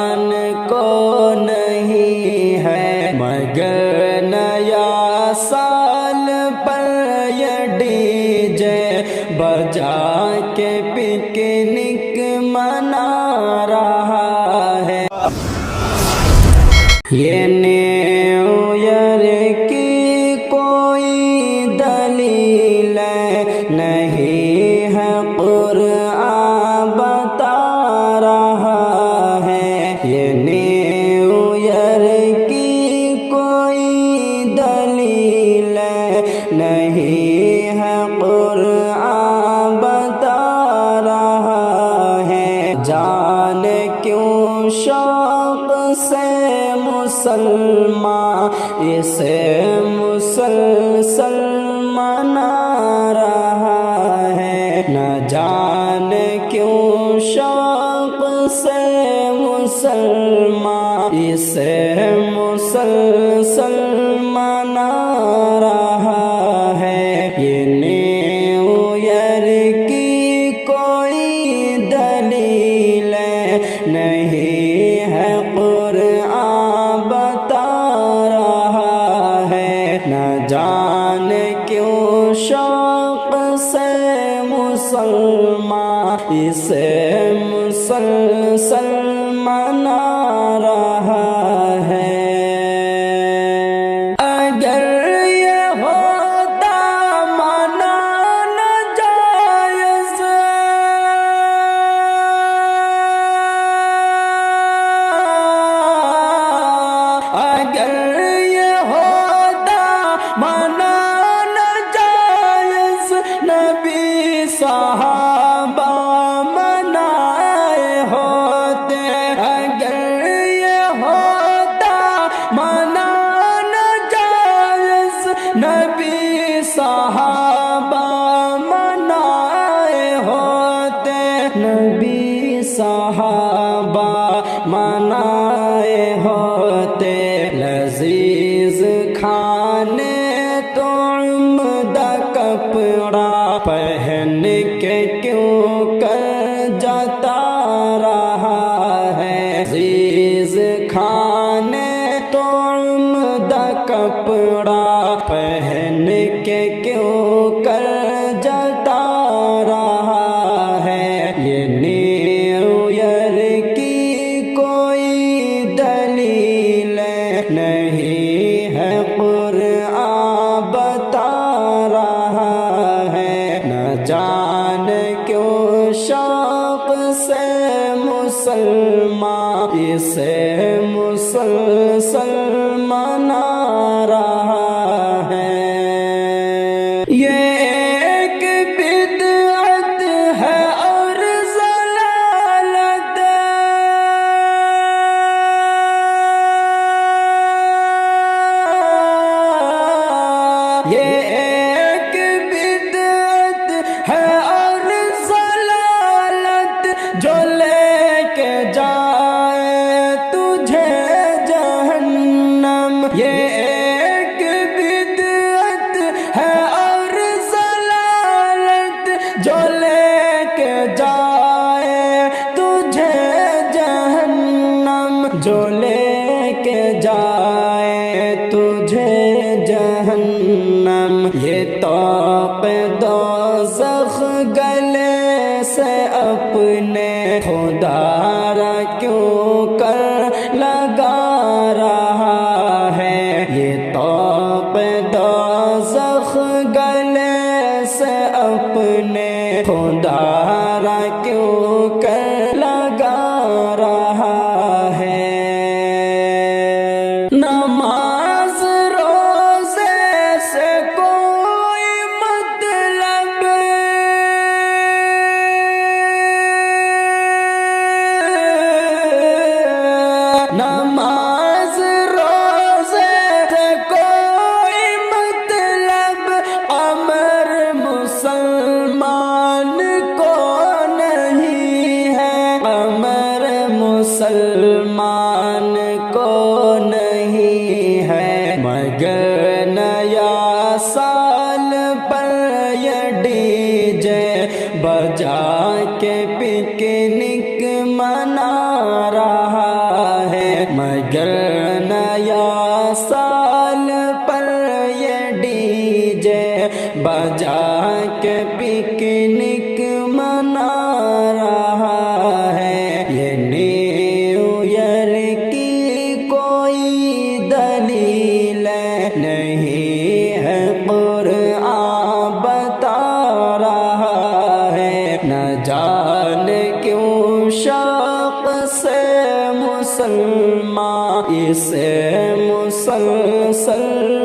رمضان کو نہیں ہے مگر نیا سال پر یہ ڈی جے بجا کے پکنک منا رہا ہے۔ یہ نیو ایئر کی کوئی دلیل نہیں ہے، قرآن بتا رہا ہے۔ یہ نیو ایئر کی کوئی دلیل نہیں ہے، قرآن بتا رہا ہے۔ جانے کیوں شوق سے مسلمان اسے مسلسل منا رہا ہے، نہ جانے کیوں شوق سے مسلمان اسے مسلسل منا رہا ہے۔ یہ نیو ایئر کی کوئی دلیل نہیں ہے، قرآن بتا رہا ہے، نہ جانے کیوں شوق سے مسلمان اسے مسلسل منا رہا ہے۔ اگر یہ ہوتا منانا جائز، اگر یہ ہوتا منانا جائز، نبی صحابہ منائے ہوتے۔ اگر یہ ہوتا منانا جائز، نبی صحابہ منائے ہوتے۔ نبی صحابہ منائے ہوتے۔ لذیذ کھانے تو عمدہ کپڑا پہن کے کیوں کر جاتا رہا ہے۔ لذیذ کھانے تو عمدہ کپڑا پہن کے کیوں کر جاتا رہا ہے۔ یہ نیو ایئر کی کوئی دلیل نہیں ہے، قرآن بتا رہا ہے، نہ جانے کیوں شوق سے مسلمان اسے مسلسل منا رہا ہے۔ یہ ایک بدعت ہے اور ضلالت، یہ ایک بدعت ہے اور ضلالت، جو لے کے جائے تجھے جہنم۔ یہ ایک بدعت ہے اور ضلالت، جو لے کے جائے تجھے جہنم، جو لے کے جائے تجھے جہنم۔ یہ طوق دوزخ گلے سے اپنے خدا را کیوں کر لگا رہا ہے۔ یہ طوق دوزخ گلے سے اپنے خدا را کیوں کر لگا رہا ہے۔ نماز روزے سے کوئی مطلب، نماز روزے سے کوئی مطلب، امر مسلمان کو نہیں ہے، امر مسلمان کو نہیں ہے مگر نیا سال پر یہ ڈی جے بجا کے پکنک منا رہا نہ جانے کیوں شوق سے مسلمان اسے مسلسل